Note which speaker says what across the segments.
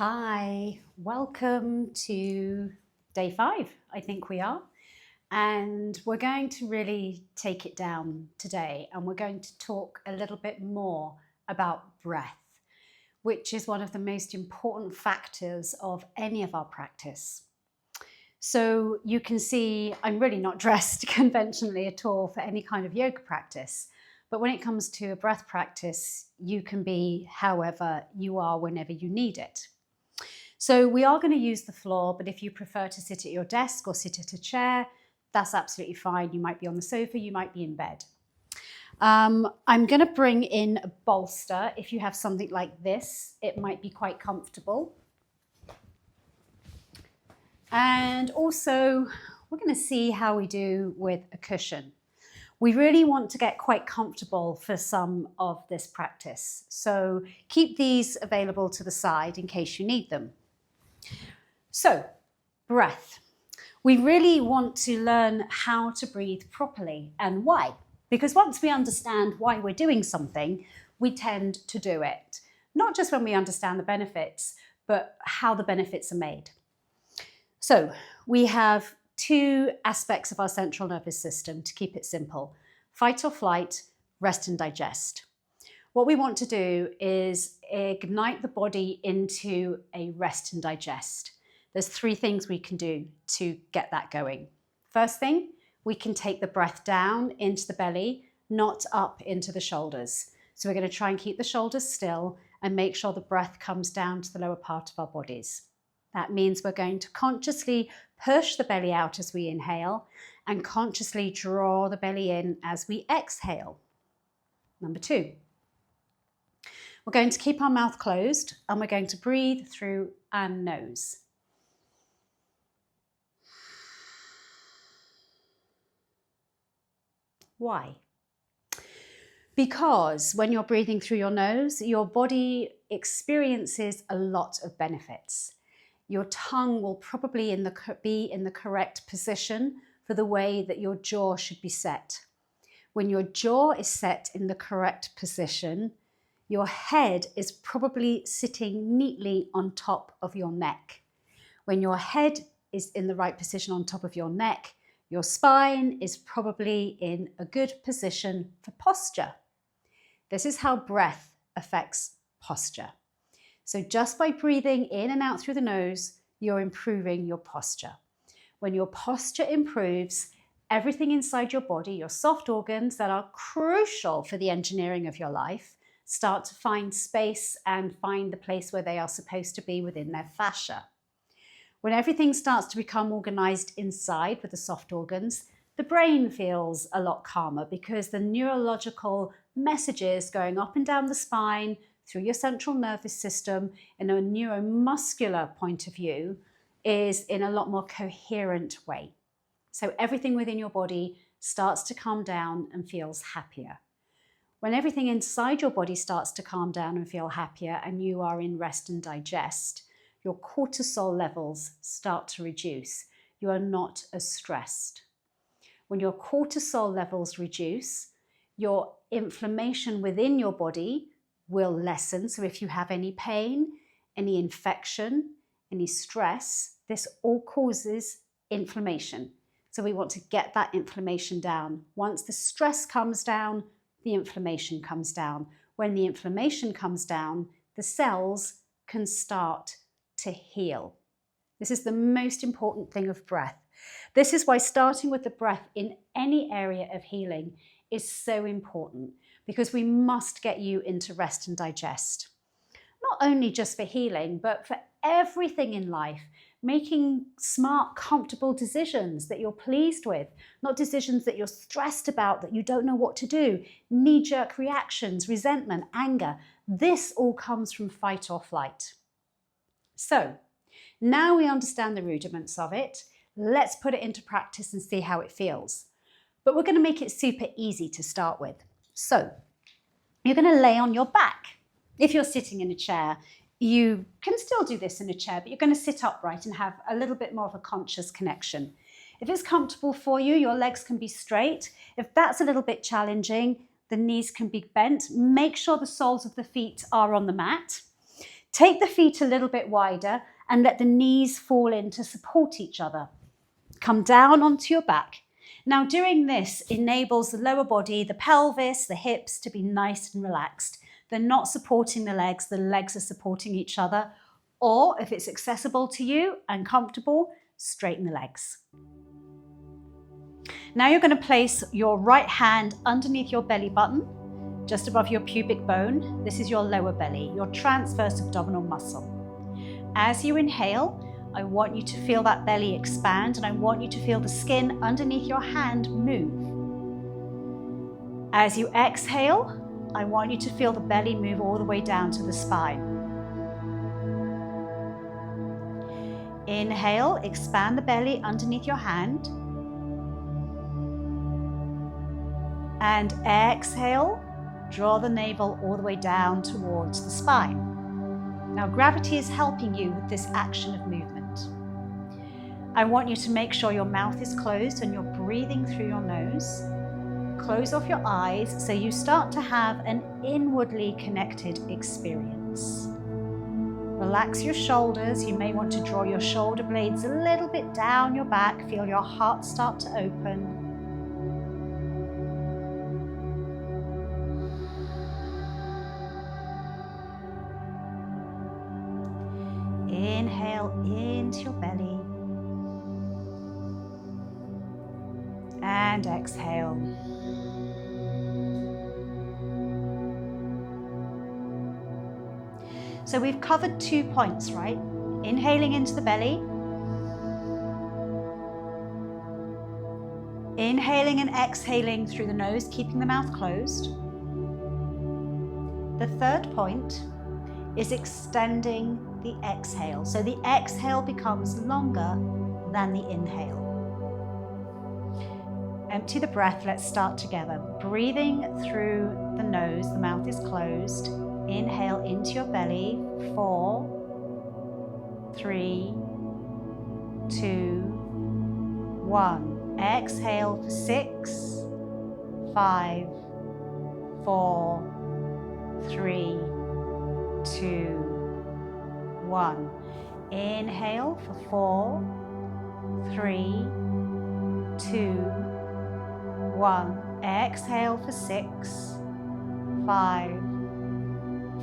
Speaker 1: Hi, welcome to day 5, I think we are. And we're going to really take it down today, and we're going to talk a little bit more about breath, which is one of the most important factors of any of our practice. So you can see I'm really not dressed conventionally at all for any kind of yoga practice. But when it comes to a breath practice, you can be however you are whenever you need it. So we are going to use the floor, but if you prefer to sit at your desk or sit at a chair, that's absolutely fine. You might be on the sofa, you might be in bed. I'm going to bring in a bolster. If you have something like this, it might be quite comfortable. And also, we're going to see how we do with a cushion. We really want to get quite comfortable for some of this practice. So keep these available to the side in case you need them. So, breath. We really want to learn how to breathe properly and why. Because once we understand why we're doing something, we tend to do it. Not just when we understand the benefits, but how the benefits are made. So, we have 2 aspects of our central nervous system to keep it simple: fight or flight, rest and digest. What we want to do is ignite the body into a rest and digest. There's 3 things we can do to get that going. First thing, we can take the breath down into the belly, not up into the shoulders. So we're going to try and keep the shoulders still and make sure the breath comes down to the lower part of our bodies. That means we're going to consciously push the belly out as we inhale and consciously draw the belly in as we exhale. Number 2, we're going to keep our mouth closed and we're going to breathe through our nose. Why? Because when you're breathing through your nose, your body experiences a lot of benefits. Your tongue will probably be in the correct position for the way that your jaw should be set. When your jaw is set in the correct position, your head is probably sitting neatly on top of your neck. When your head is in the right position on top of your neck, your spine is probably in a good position for posture. This is how breath affects posture. So just by breathing in and out through the nose, you're improving your posture. When your posture improves, everything inside your body, your soft organs that are crucial for the engineering of your life, start to find space and find the place where they are supposed to be within their fascia. When everything starts to become organized inside with the soft organs, the brain feels a lot calmer because the neurological messages going up and down the spine through your central nervous system in a neuromuscular point of view is in a lot more coherent way. So everything within your body starts to calm down and feels happier. When everything inside your body starts to calm down and feel happier and you are in rest and digest, your cortisol levels start to reduce. You are not as stressed. When your cortisol levels reduce, your inflammation within your body will lessen. So if you have any pain, any infection, any stress, this all causes inflammation. So we want to get that inflammation down. Once the stress comes down, the inflammation comes down. When the inflammation comes down, the cells can start to heal. This is the most important thing of breath. This is why starting with the breath in any area of healing is so important, because we must get you into rest and digest. Not only just for healing, but for everything in life, making smart, comfortable decisions that you're pleased with, not decisions that you're stressed about, that you don't know what to do, knee-jerk reactions, resentment, anger. This all comes from fight or flight. So now we understand the rudiments of it. Let's put it into practice and see how it feels. But we're going to make it super easy to start with. So you're going to lay on your back. If you're sitting in a chair, you can still do this in a chair, but you're going to sit upright and have a little bit more of a conscious connection. If it's comfortable for you, your legs can be straight. If that's a little bit challenging, the knees can be bent. Make sure the soles of the feet are on the mat. Take the feet a little bit wider and let the knees fall in to support each other. Come down onto your back. Now doing this enables the lower body, the pelvis, the hips to be nice and relaxed. They're not supporting the legs are supporting each other. Or if it's accessible to you and comfortable, straighten the legs. Now you're going to place your right hand underneath your belly button, just above your pubic bone. This is your lower belly, your transverse abdominal muscle. As you inhale, I want you to feel that belly expand, and I want you to feel the skin underneath your hand move. As you exhale, I want you to feel the belly move all the way down to the spine. Inhale, expand the belly underneath your hand. And exhale, draw the navel all the way down towards the spine. Now gravity is helping you with this action of movement. I want you to make sure your mouth is closed and you're breathing through your nose. Close off your eyes so you start to have an inwardly connected experience. Relax your shoulders. You may want to draw your shoulder blades a little bit down your back. Feel your heart start to open. Inhale into your belly and exhale. So we've covered 2 points, right? Inhaling into the belly, inhaling and exhaling through the nose, keeping the mouth closed. The third point is extending the exhale. So the exhale becomes longer than the inhale. Empty the breath. Let's start together. Breathing through the nose, the mouth is closed. Inhale into your belly. 4, 3, 2, 1. Exhale for 6, 5, 4, 3, 2, 1. Inhale for 4, 3, 2, 1. Exhale for 6, 5,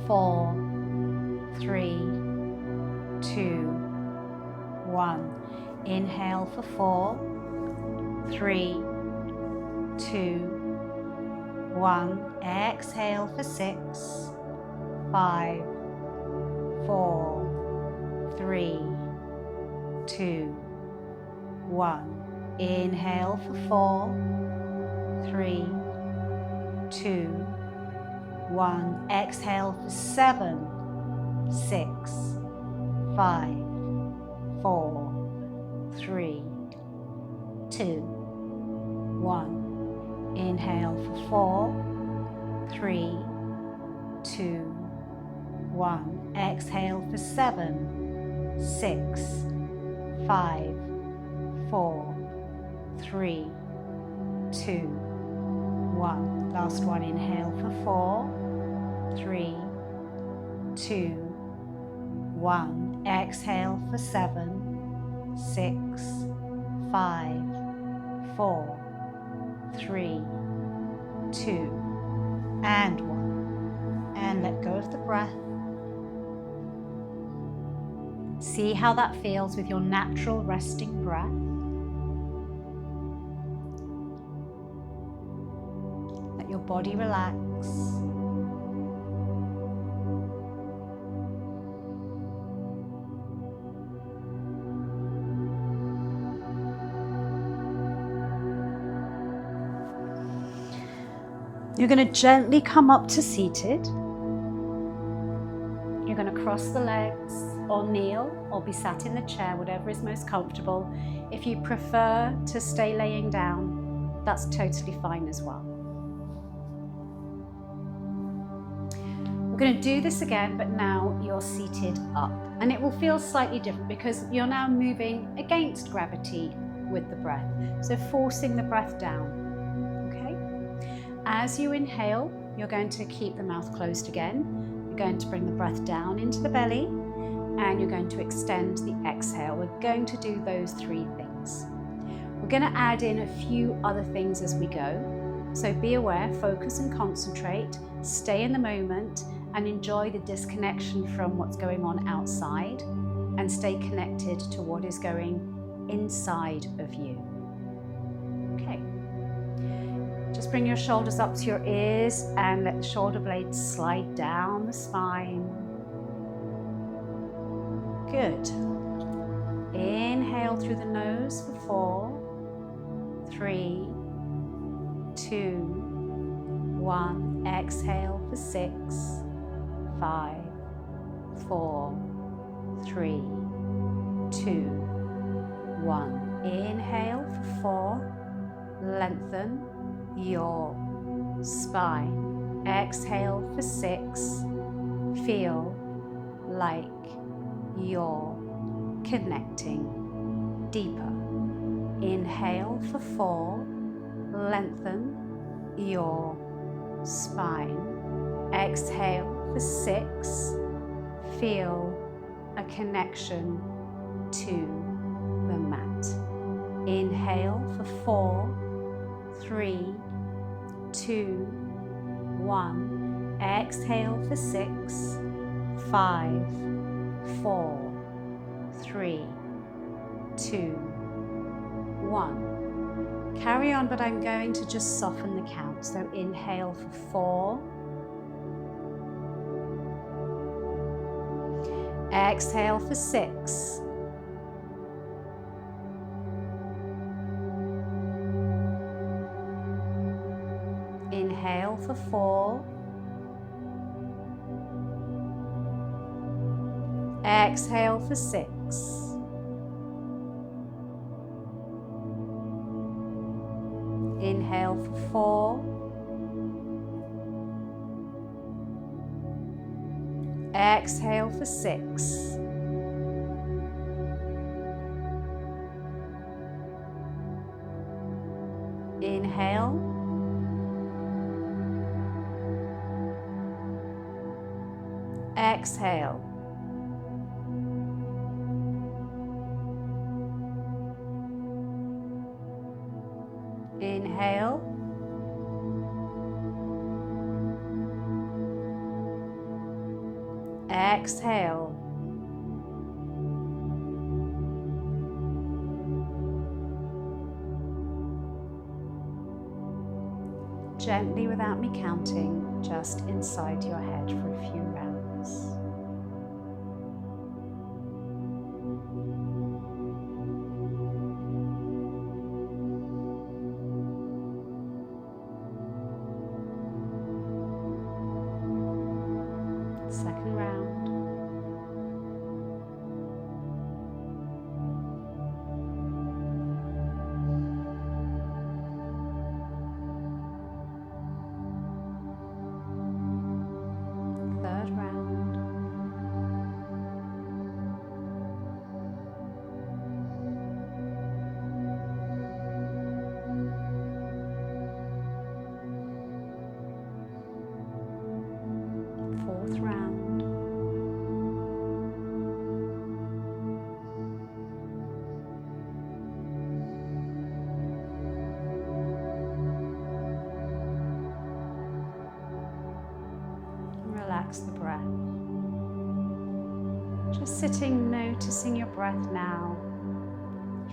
Speaker 1: 4, 3, 2, 1. Inhale for 4, 3, 2, 1. Exhale for 6, 5, 4, 3, 2, 1. Inhale for 4, 3, 2, 1. Exhale for 7, 6, 5, 4, 3, 2, 1. Inhale for 4, 3, 2, 1. Exhale for 7, 6, 5, 4, 3, 2, 1. Last one. Inhale for 4, 3, 2, 1. Exhale for 7, 6, 5, 4, 3, 2, and 1. And let go of the breath. See how that feels with your natural resting breath. Let your body relax. You're going to gently come up to seated. You're going to cross the legs or kneel or be sat in the chair, whatever is most comfortable. If you prefer to stay laying down, that's totally fine as well. We're going to do this again, but now you're seated up. And it will feel slightly different because you're now moving against gravity with the breath. So forcing the breath down. As you inhale, you're going to keep the mouth closed again. You're going to bring the breath down into the belly, and you're going to extend the exhale. We're going to do those three things. We're going to add in a few other things as we go. So be aware, focus and concentrate, stay in the moment and enjoy the disconnection from what's going on outside, and stay connected to what is going inside of you. Okay. Just bring your shoulders up to your ears and let the shoulder blades slide down the spine. Good. Inhale through the nose for 4, 3, 2, 1. Exhale for 6, 5, 4, 3, 2, 1. Inhale for 4. Lengthen your spine. Exhale for 6. Feel like you're connecting deeper. Inhale for 4. Lengthen your spine. Exhale for 6. Feel a connection to the mat. Inhale for 4, 3, 2, 1. Exhale for 6, 5, 4, 3, 2, 1. Carry on, but I'm going to just soften the count. So inhale for 4. Exhale for 6. Inhale for 4. Exhale for 6. Inhale for 4. Exhale for 6. Inhale. Exhale. Inhale. Exhale. Gently, without me counting, just inside your head for a few rounds. Second round. Third round. Fourth round. Relax the breath. Just sitting, noticing your breath now.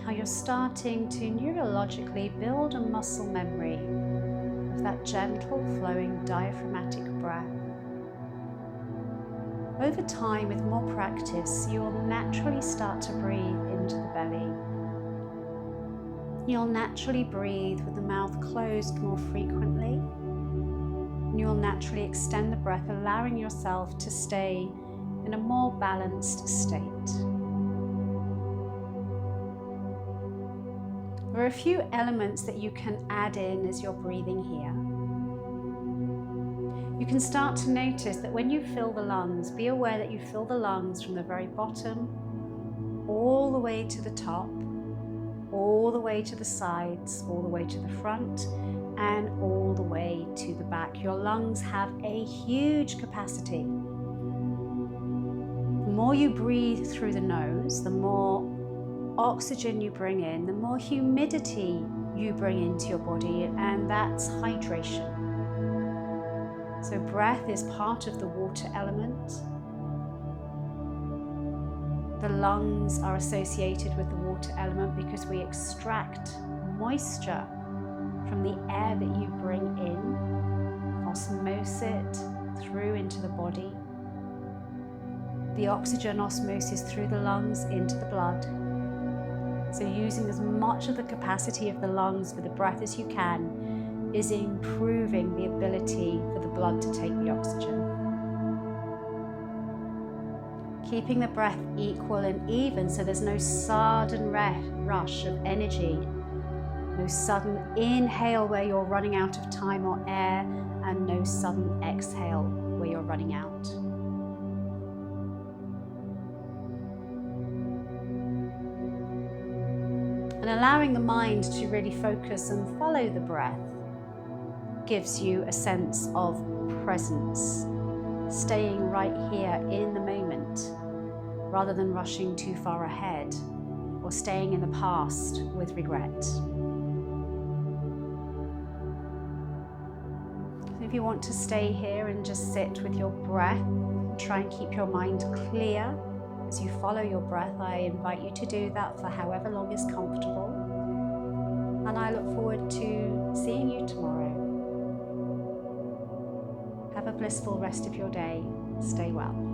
Speaker 1: How you're starting to neurologically build a muscle memory of that gentle flowing diaphragmatic breath. Over time, with more practice, you will naturally start to breathe into the belly. You'll naturally breathe with the mouth closed more frequently. And you'll naturally extend the breath, allowing yourself to stay in a more balanced state. There are a few elements that you can add in as you're breathing here. You can start to notice that when you fill the lungs, be aware that you fill the lungs from the very bottom all the way to the top, all the way to the sides, all the way to the front, and all the way to the back. Your lungs have a huge capacity more you breathe through the nose, the more oxygen you bring in, the more humidity you bring into your body, and that's hydration. So breath is part of the water element. The lungs are associated with the water element because we extract moisture from the air that you bring in, osmose it through into the body. The oxygen osmosis through the lungs into the blood. So using as much of the capacity of the lungs for the breath as you can is improving the ability for the blood to take the oxygen. Keeping the breath equal and even so there's no sudden rush of energy, no sudden inhale where you're running out of time or air, and no sudden exhale where you're running out. And allowing the mind to really focus and follow the breath gives you a sense of presence, staying right here in the moment, rather than rushing too far ahead or staying in the past with regret. If you want to stay here and just sit with your breath, try and keep your mind clear as you follow your breath. I invite you to do that for however long is comfortable. And I look forward to seeing you tomorrow. Have a blissful rest of your day. Stay well.